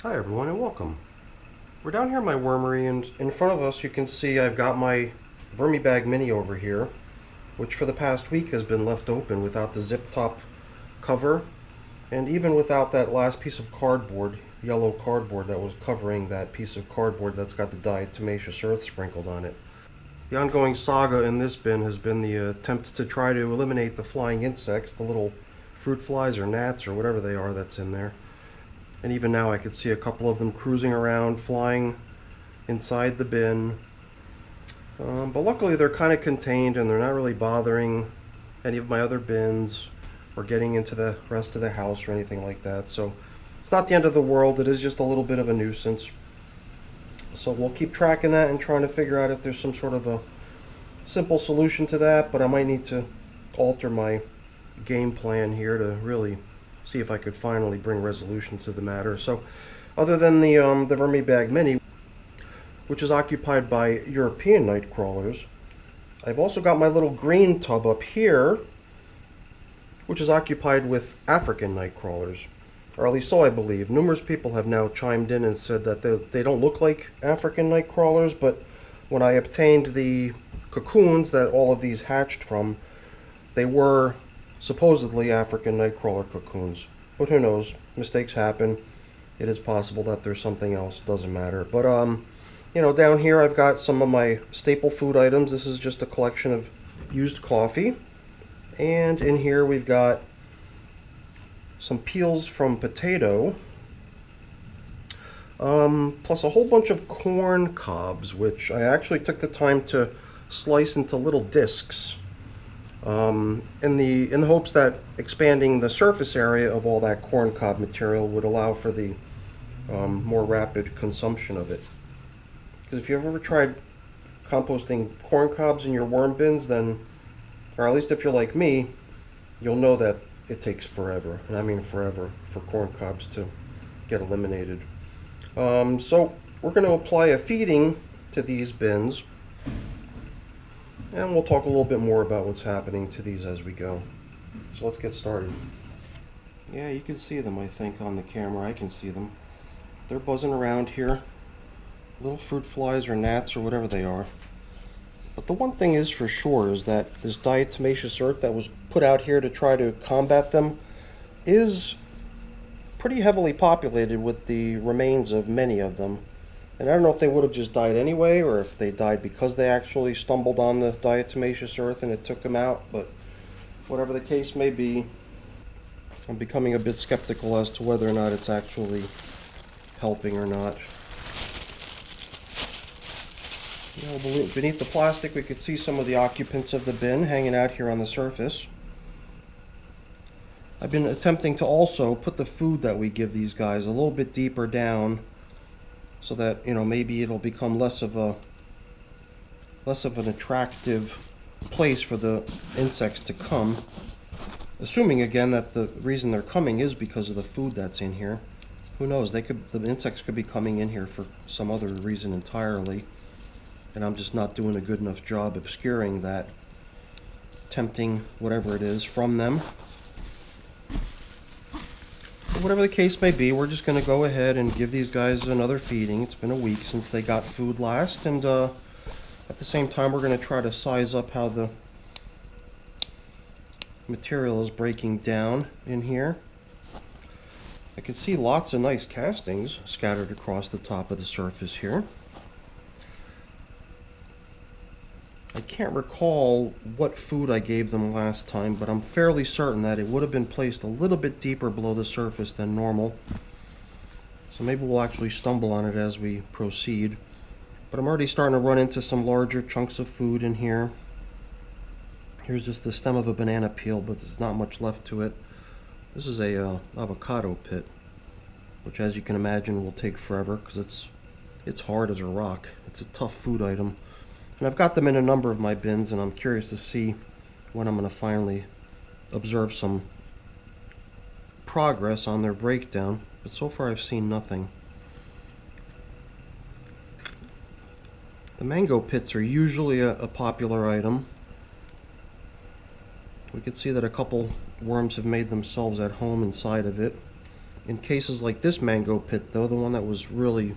Hi everyone and welcome. We're down here in my wormery, and in front of us you can see I've got my VERMIBAG mini over here, which for the past week has been left open without the zip top cover, and even without that last piece of cardboard, yellow cardboard that was covering that piece of cardboard that's got the diatomaceous earth sprinkled on it. The ongoing saga in this bin has been the attempt to try to eliminate the flying insects, the little fruit flies or gnats or whatever they are that's in there. And even now I could see a couple of them cruising around, flying inside the bin. But luckily they're kind of contained and they're not really bothering any of my other bins or getting into the rest of the house or anything like that. So it's not the end of the world. It is just a little bit of a nuisance. So we'll keep tracking that and trying to figure out if there's some sort of a simple solution to that. But I might need to alter my game plan here to really see if I could finally bring resolution to the matter. So other than the VERMIBAG mini, which is occupied by European nightcrawlers, I've also got my little green tub up here, which is occupied with African nightcrawlers, or at least so I believe. Numerous people have now chimed in and said that they don't look like African nightcrawlers, but when I obtained the cocoons that all of these hatched from, they were supposedly African nightcrawler cocoons. But who knows? Mistakes happen. It is possible that there's something else. Doesn't matter. But you know, down here I've got some of my staple food items. This is just a collection of used coffee. And in here we've got some peels from potato. Plus a whole bunch of corn cobs, which I actually took the time to slice into little discs. In the hopes that expanding the surface area of all that corn cob material would allow for the more rapid consumption of it. Because if you've ever tried composting corn cobs in your worm bins, then, or at least if you're like me, you'll know that it takes forever, and I mean forever, for corn cobs to get eliminated. So we're going to apply a feeding to these bins, and we'll talk a little bit more about what's happening to these as we go. So let's get started. Yeah, you can see them, I think, on the camera. I can see them. They're buzzing around here. Little fruit flies or gnats or whatever they are. But the one thing is for sure is that this diatomaceous earth that was put out here to try to combat them is pretty heavily populated with the remains of many of them. And I don't know if they would have just died anyway, or if they died because they actually stumbled on the diatomaceous earth and it took them out, but whatever the case may be, I'm becoming a bit skeptical as to whether or not it's actually helping or not. You know, beneath the plastic we could see some of the occupants of the bin hanging out here on the surface. I've been attempting to also put the food that we give these guys a little bit deeper down, so that, you know, maybe it'll become less of an attractive place for the insects to come. Assuming again that the reason they're coming is because of the food that's in here. Who knows? The insects could be coming in here for some other reason entirely, and I'm just not doing a good enough job obscuring that, tempting whatever it is from them. Whatever the case may be, we're just going to go ahead and give these guys another feeding. It's been a week since they got food last, and at the same time we're going to try to size up how the material is breaking down in here. I can see lots of nice castings scattered across the top of the surface here. I can't recall what food I gave them last time, but I'm fairly certain that it would have been placed a little bit deeper below the surface than normal. So maybe we'll actually stumble on it as we proceed. But I'm already starting to run into some larger chunks of food in here. Here's just the stem of a banana peel, but there's not much left to it. This is a avocado pit, which, as you can imagine, will take forever because it's hard as a rock. It's a tough food item. And I've got them in a number of my bins, and I'm curious to see when I'm going to finally observe some progress on their breakdown. But so far I've seen nothing. The mango pits are usually a popular item. We can see that a couple worms have made themselves at home inside of it. In cases like this mango pit though, the one that was really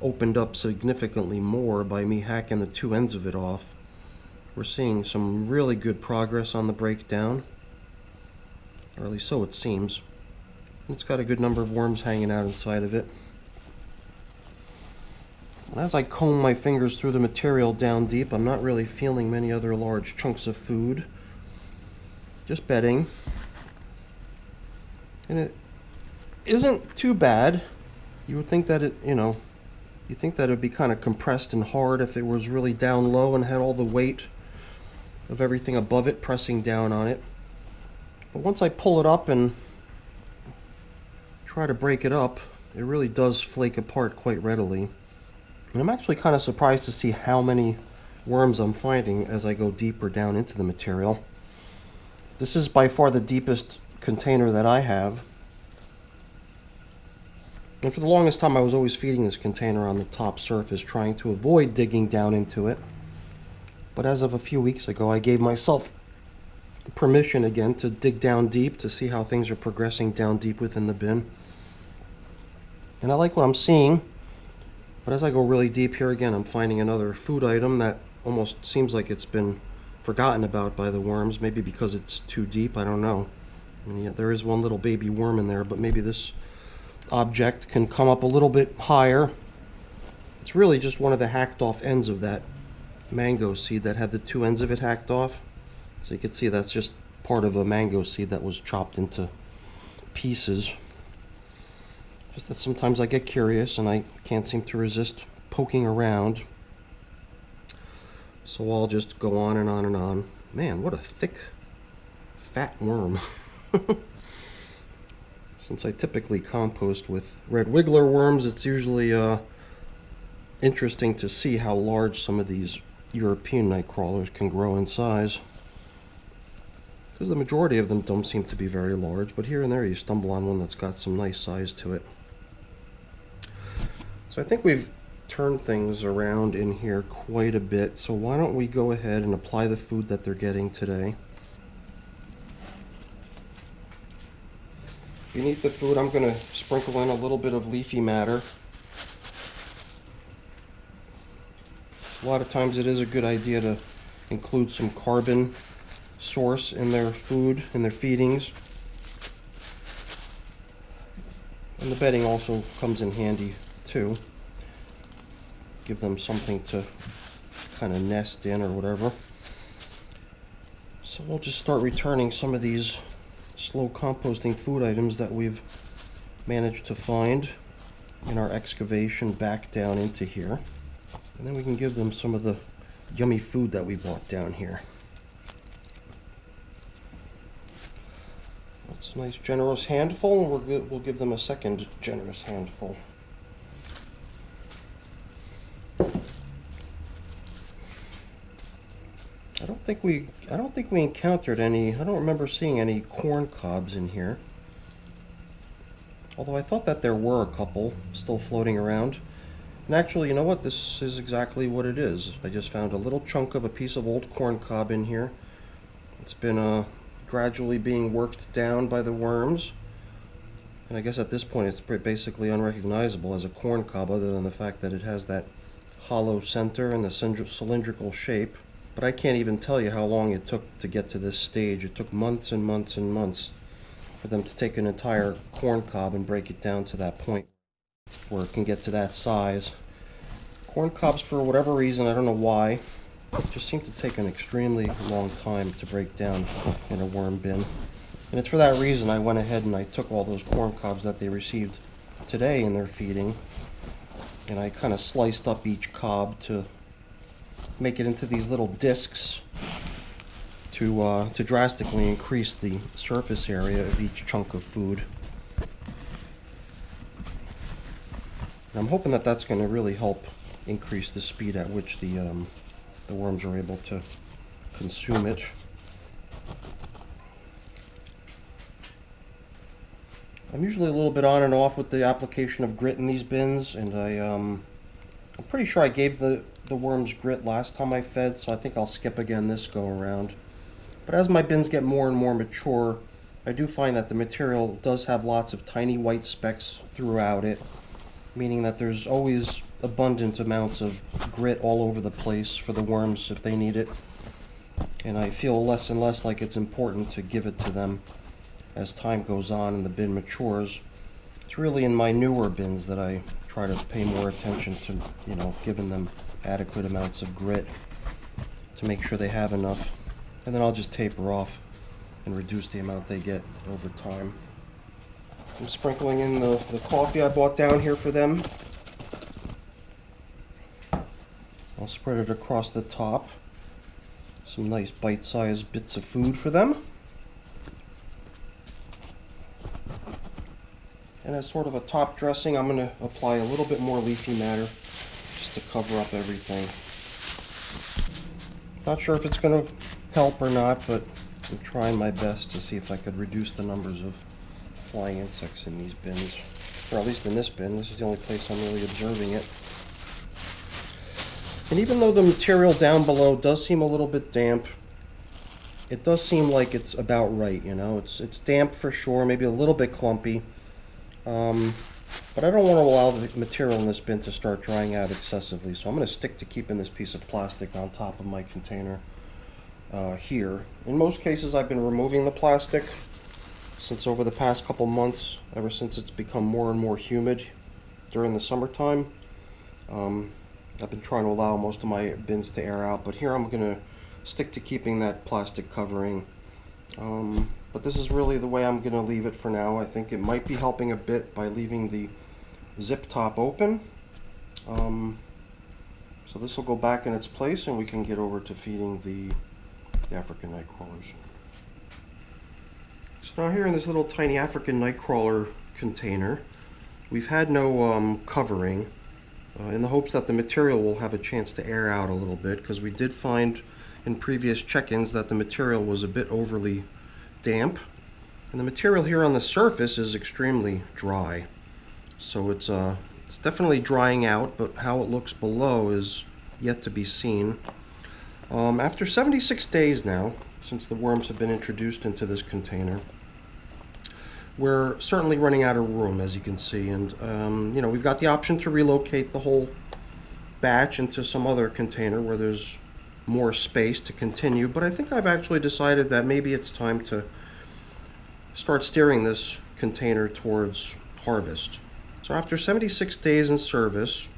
opened up significantly more by me hacking the two ends of it off, we're seeing some really good progress on the breakdown, or at least so it seems. It's got a good number of worms hanging out inside of it. And as I comb my fingers through the material down deep, I'm not really feeling many other large chunks of food. Just bedding. And it isn't too bad. You would think that you think that it'd be kind of compressed and hard if it was really down low and had all the weight of everything above it pressing down on it. But once I pull it up and try to break it up, it really does flake apart quite readily. And I'm actually kind of surprised to see how many worms I'm finding as I go deeper down into the material. This is by far the deepest container that I have. And for the longest time I was always feeding this container on the top surface, trying to avoid digging down into it. But as of a few weeks ago, I gave myself permission again to dig down deep to see how things are progressing down deep within the bin. And I like what I'm seeing, but as I go really deep here again, I'm finding another food item that almost seems like it's been forgotten about by the worms, maybe because it's too deep, I don't know. I mean, yeah, there is one little baby worm in there, but maybe this object can come up a little bit higher. It's really just one of the hacked off ends of that mango seed that had the two ends of it hacked off. So you can see that's just part of a mango seed that was chopped into pieces. Just that sometimes I get curious and I can't seem to resist poking around. So I'll just go on and on and on. Man, what a thick, fat worm. Since I typically compost with red wiggler worms, it's usually interesting to see how large some of these European nightcrawlers can grow in size. Because the majority of them don't seem to be very large, but here and there you stumble on one that's got some nice size to it. So I think we've turned things around in here quite a bit, so why don't we go ahead and apply the food that they're getting today. Beneath the food, I'm going to sprinkle in a little bit of leafy matter. A lot of times it is a good idea to include some carbon source in their food, in their feedings. And the bedding also comes in handy too. Give them something to kind of nest in or whatever. So we'll just start returning some of these slow composting food items that we've managed to find in our excavation back down into here. And then we can give them some of the yummy food that we bought down here. That's a nice generous handful, and we'll give them a second generous handful. I don't think we encountered any. I don't remember seeing any corn cobs in here. Although I thought that there were a couple still floating around. And actually, you know what? This is exactly what it is. I just found a little chunk of a piece of old corn cob in here. It's been gradually being worked down by the worms. And I guess at this point it's basically unrecognizable as a corn cob, other than the fact that it has that hollow center and the cylindrical shape. But I can't even tell you how long it took to get to this stage. It took months and months and months for them to take an entire corn cob and break it down to that point where it can get to that size. Corn cobs, for whatever reason, I don't know why, just seem to take an extremely long time to break down in a worm bin. And it's for that reason I went ahead and I took all those corn cobs that they received today in their feeding, and I kind of sliced up each cob to make it into these little discs to drastically increase the surface area of each chunk of food. And I'm hoping that that's going to really help increase the speed at which the worms are able to consume it. I'm usually a little bit on and off with the application of grit in these bins, and I'm pretty sure I gave the worms grit last time I fed, so I think I'll skip again this go around. But as my bins get more and more mature, I do find that the material does have lots of tiny white specks throughout it, meaning that there's always abundant amounts of grit all over the place for the worms if they need it. And I feel less and less like it's important to give it to them as time goes on and the bin matures. It's really in my newer bins that I try to pay more attention to, giving them adequate amounts of grit to make sure they have enough. And then I'll just taper off and reduce the amount they get over time. I'm sprinkling in the coffee I bought down here for them. I'll spread it across the top. Some nice bite-sized bits of food for them. And as sort of a top dressing, I'm going to apply a little bit more leafy matter just to cover up everything. Not sure if it's going to help or not, but I'm trying my best to see if I could reduce the numbers of flying insects in these bins. Or at least in this bin. This is the only place I'm really observing it. And even though the material down below does seem a little bit damp, it does seem like it's about right, It's damp for sure, maybe a little bit clumpy. But I don't want to allow the material in this bin to start drying out excessively, so I'm going to stick to keeping this piece of plastic on top of my container here. In most cases, I've been removing the plastic since over the past couple months, ever since it's become more and more humid during the summertime. I've been trying to allow most of my bins to air out, but here I'm going to stick to keeping that plastic covering. But this is really the way I'm going to leave it for now. I think it might be helping a bit by leaving the zip top open. So this will go back in its place and we can get over to feeding the African nightcrawlers. So now here in this little tiny African nightcrawler container, we've had no covering in the hopes that the material will have a chance to air out a little bit, because we did find in previous check-ins that the material was a bit overly damp, and the material here on the surface is extremely dry. So it's definitely drying out, but how it looks below is yet to be seen. After 76 days now, since the worms have been introduced into this container, we're certainly running out of room, as you can see, and we've got the option to relocate the whole batch into some other container where there's more space to continue, but I think I've actually decided that maybe it's time to start steering this container towards harvest. So after 76 days in service,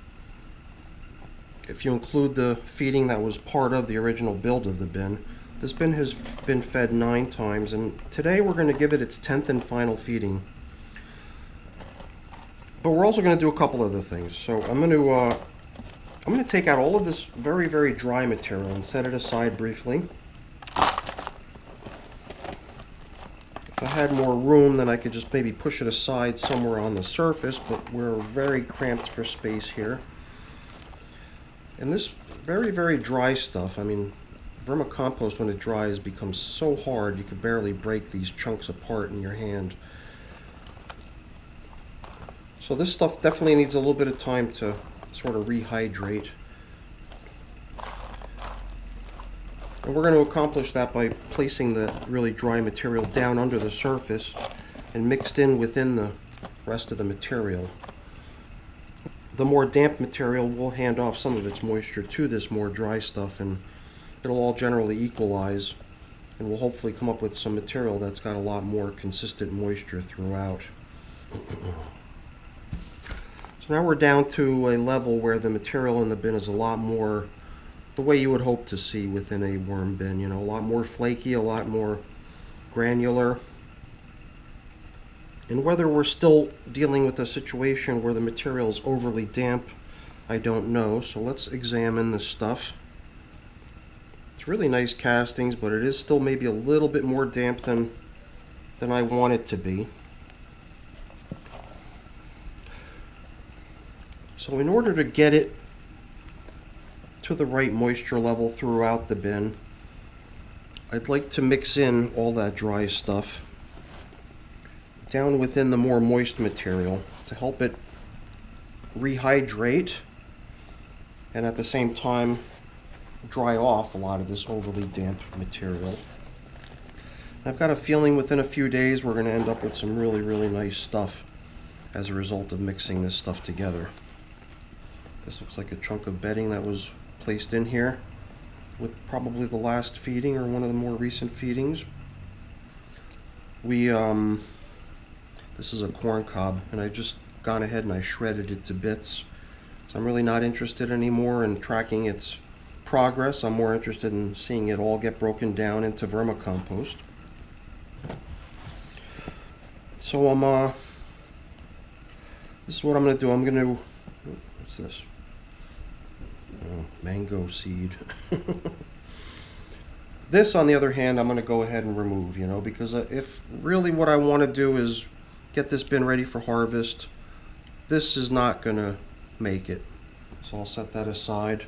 if you include the feeding that was part of the original build of the bin, this bin has been fed 9 times, and today we're going to give it its 10th and final feeding. But we're also going to do a couple other things. So I'm going to take out all of this very, very dry material and set it aside briefly. If I had more room, then I could just maybe push it aside somewhere on the surface, but we're very cramped for space here. And this very, very dry stuff, vermicompost, when it dries, becomes so hard you can barely break these chunks apart in your hand. So this stuff definitely needs a little bit of time to sort of rehydrate. And we're going to accomplish that by placing the really dry material down under the surface and mixed in within the rest of the material. The more damp material will hand off some of its moisture to this more dry stuff, and it'll all generally equalize, and we'll hopefully come up with some material that's got a lot more consistent moisture throughout. So now we're down to a level where the material in the bin is a lot more the way you would hope to see within a worm bin, a lot more flaky, a lot more granular. And whether we're still dealing with a situation where the material is overly damp, I don't know. So let's examine this stuff. It's really nice castings, but it is still maybe a little bit more damp than I want it to be. So in order to get it to the right moisture level throughout the bin, I'd like to mix in all that dry stuff down within the more moist material to help it rehydrate and at the same time dry off a lot of this overly damp material. I've got a feeling within a few days we're going to end up with some really, really nice stuff as a result of mixing this stuff together. This looks like a chunk of bedding that was placed in here with probably the last feeding or one of the more recent feedings. This is a corn cob, and I've just gone ahead and I shredded it to bits. So I'm really not interested anymore in tracking its progress. I'm more interested in seeing it all get broken down into vermicompost. So this is what I'm going to do. I'm going to, what's this? Oh, mango seed. This, on the other hand, I'm going to go ahead and remove, because if really what I want to do is get this bin ready for harvest, this is not going to make it. So I'll set that aside.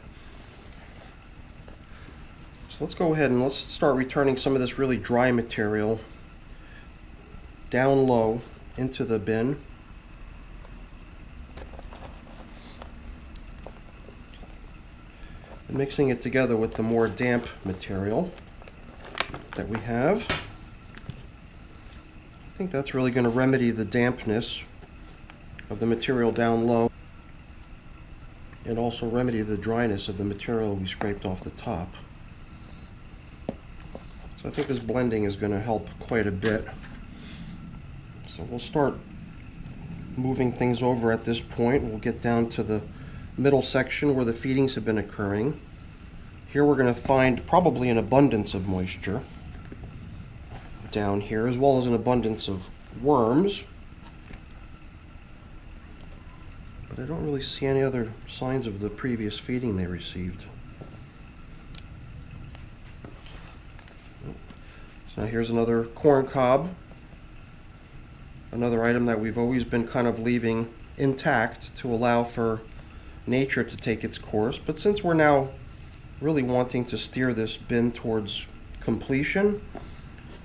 So let's go ahead and let's start returning some of this really dry material down low into the bin. And mixing it together with the more damp material that we have. I think that's really going to remedy the dampness of the material down low and also remedy the dryness of the material we scraped off the top. So I think this blending is going to help quite a bit. So we'll start moving things over at this point. We'll get down to the middle section where the feedings have been occurring. Here we're going to find probably an abundance of moisture down here, as well as an abundance of worms. But I don't really see any other signs of the previous feeding they received. So here's another corn cob, another item that we've always been kind of leaving intact to allow for nature to take its course. But since we're now really wanting to steer this bin towards completion,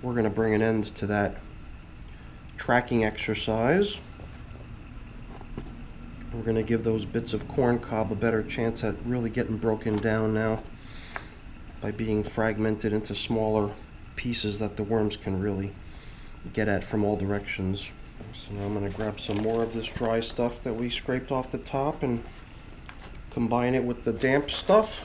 we're going to bring an end to that tracking exercise. We're going to give those bits of corn cob a better chance at really getting broken down now by being fragmented into smaller pieces that the worms can really get at from all directions. So now I'm going to grab some more of this dry stuff that we scraped off the top and combine it with the damp stuff.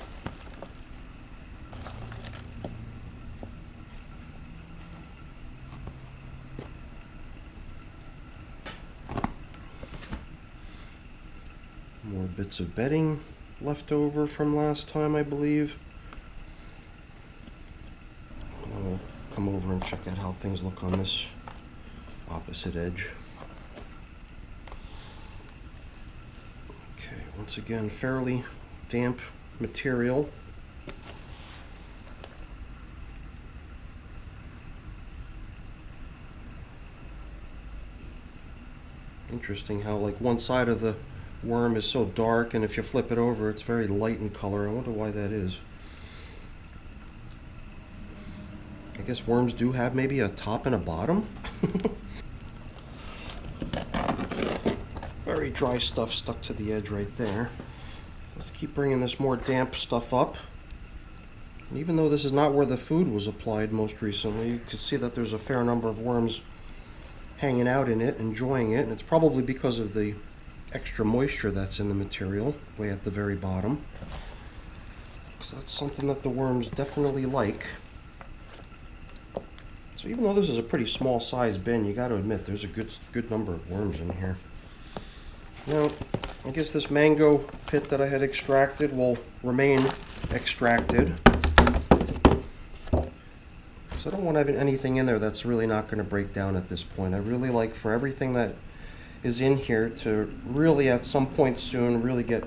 More bits of bedding left over from last time, I believe. I'll come over and check out how things look on this opposite edge. Okay, once again, fairly damp material. Interesting how like one side of the worm is so dark, and if you flip it over it's very light in color. I wonder why that is. I guess worms do have maybe a top and a bottom. Very dry stuff stuck to the edge right there. Let's keep bringing this more damp stuff up. And even though this is not where the food was applied most recently, you can see that there's a fair number of worms hanging out in it, enjoying it, and it's probably because of the extra moisture that's in the material way at the very bottom, because that's something that the worms definitely like. So even though this is a pretty small size bin, you got to admit there's a good number of worms in here. Now I guess this mango pit that I had extracted will remain extracted, because I don't want to have anything in there that's really not going to break down at this point. I really like for everything that is in here to really at some point soon really get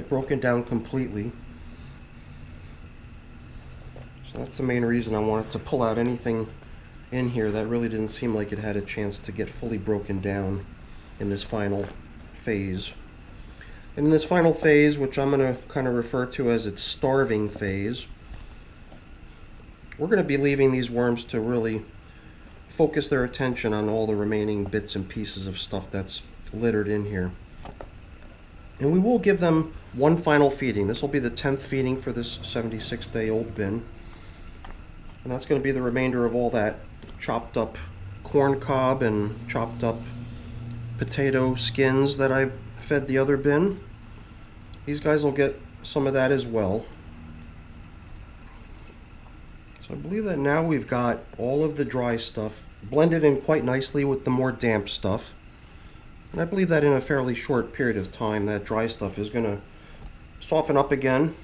broken down completely. So that's the main reason I wanted to pull out anything in here that really didn't seem like it had a chance to get fully broken down in this final phase. And in this final phase, which I'm going to kind of refer to as its starving phase, we're going to be leaving these worms to really focus their attention on all the remaining bits and pieces of stuff that's littered in here. And we will give them one final feeding. This will be the 10th feeding for this 76-day-old bin. And that's going to be the remainder of all that chopped up corn cob and chopped up potato skins that I fed the other bin. These guys will get some of that as well. So I believe that now we've got all of the dry stuff blended in quite nicely with the more damp stuff. And I believe that in a fairly short period of time, that dry stuff is going to soften up again.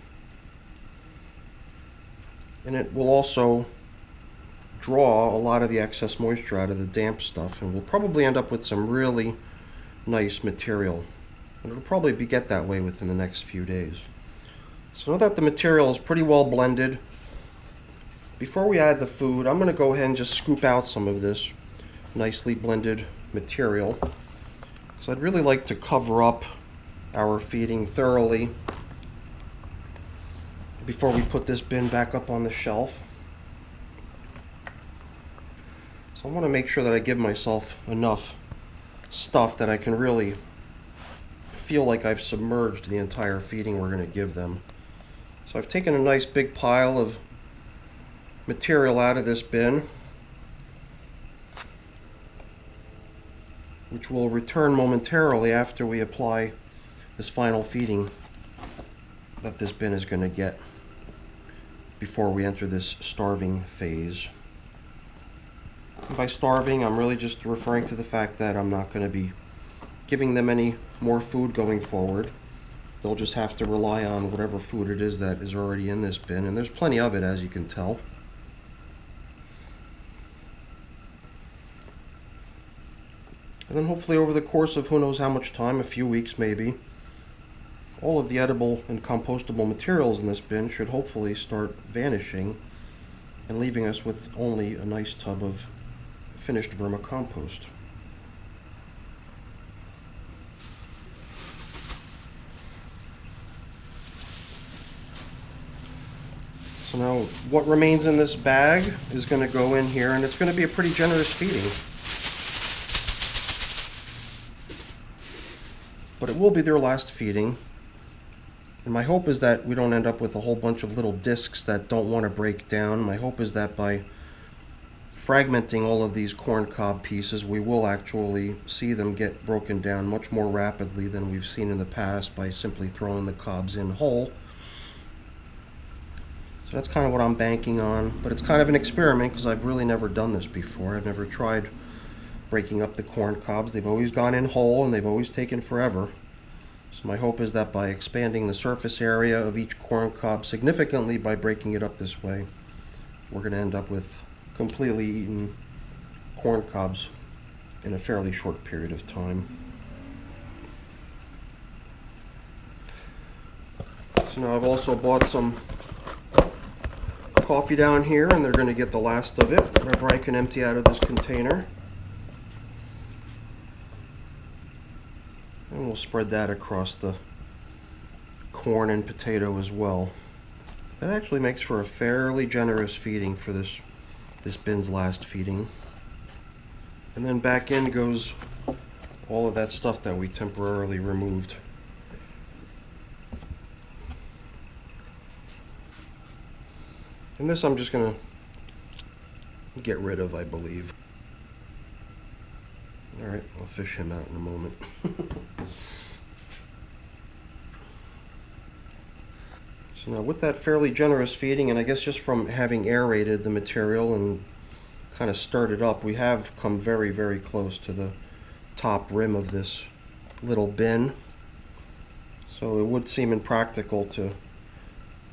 And it will also draw a lot of the excess moisture out of the damp stuff, and we'll probably end up with some really nice material. And it'll probably get that way within the next few days. So now that the material is pretty well blended, before we add the food, I'm going to go ahead and just scoop out some of this nicely blended material, because I'd really like to cover up our feeding thoroughly before we put this bin back up on the shelf. So I want to make sure that I give myself enough stuff that I can really feel like I've submerged the entire feeding we're going to give them. So I've taken a nice big pile of material out of this bin, which will return momentarily after we apply this final feeding that this bin is going to get before we enter this starving phase. And by starving, I'm really just referring to the fact that I'm not going to be giving them any more food going forward. They'll just have to rely on whatever food it is that is already in this bin, and there's plenty of it, as you can tell. And then hopefully over the course of who knows how much time, a few weeks maybe, all of the edible and compostable materials in this bin should hopefully start vanishing and leaving us with only a nice tub of finished vermicompost. So now what remains in this bag is going to go in here, and it's going to be a pretty generous feeding. But it will be their last feeding. And my hope is that we don't end up with a whole bunch of little discs that don't want to break down. My hope is that by fragmenting all of these corn cob pieces, we will actually see them get broken down much more rapidly than we've seen in the past by simply throwing the cobs in whole. So that's kind of what I'm banking on, but it's kind of an experiment because I've really never done this before. I've never tried breaking up the corn cobs. They've always gone in whole and they've always taken forever. So my hope is that by expanding the surface area of each corn cob significantly by breaking it up this way, we're going to end up with completely eaten corn cobs in a fairly short period of time. So now I've also bought some coffee down here, and they're going to get the last of it, whatever I can empty out of this container. And we'll spread that across the corn and potato as well. That actually makes for a fairly generous feeding for this bin's last feeding. And then back in goes all of that stuff that we temporarily removed. And this I'm just going to get rid of, I believe. Alright, I'll fish him out in a moment. So now with that fairly generous feeding, and I guess just from having aerated the material and kind of stirred it up, we have come very, very close to the top rim of this little bin. So it would seem impractical to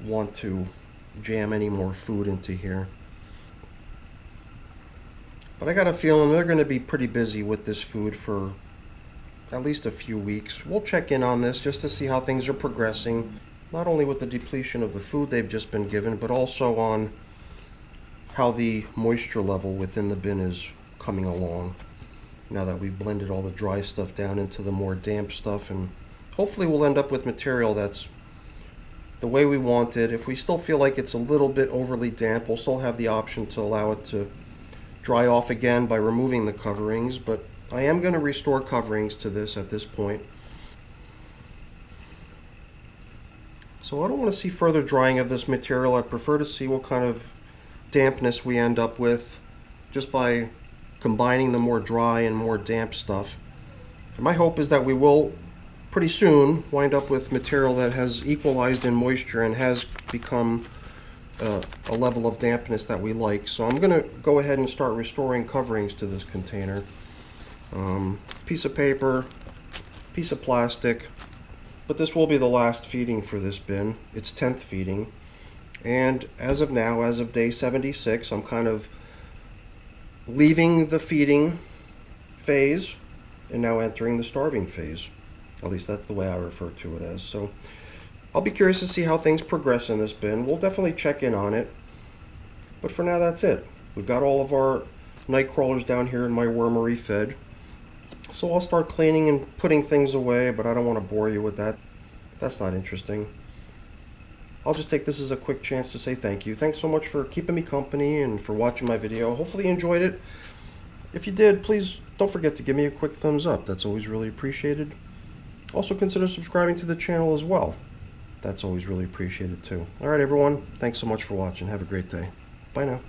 want to jam any more food into here. But I got a feeling they're going to be pretty busy with this food for at least a few weeks. We'll check in on this just to see how things are progressing, not only with the depletion of the food they've just been given, but also on how the moisture level within the bin is coming along now that we've blended all the dry stuff down into the more damp stuff, and hopefully we'll end up with material that's the way we want it. If we still feel like it's a little bit overly damp, we'll still have the option to allow it to dry off again by removing the coverings, but I am going to restore coverings to this at this point. So I don't want to see further drying of this material. I'd prefer to see what kind of dampness we end up with just by combining the more dry and more damp stuff. And my hope is that we will pretty soon wind up with material that has equalized in moisture and has become a level of dampness that we like. So I'm going to go ahead and start restoring coverings to this container. Piece of paper, piece of plastic, but this will be the last feeding for this bin. It's 10th feeding, and as of now, as of day 76, I'm kind of leaving the feeding phase and now entering the starving phase. At least that's the way I refer to it as. So I'll be curious to see how things progress in this bin. We'll definitely check in on it, but for now that's it. We've got all of our night crawlers down here in my wormery fed. So I'll start cleaning and putting things away, but I don't want to bore you with that. That's not interesting. I'll just take this as a quick chance to say thank you. Thanks so much for keeping me company and for watching my video. Hopefully you enjoyed it. If you did, please don't forget to give me a quick thumbs up. That's always really appreciated. Also consider subscribing to the channel as well. That's always really appreciated too. Alright everyone, thanks so much for watching. Have a great day. Bye now.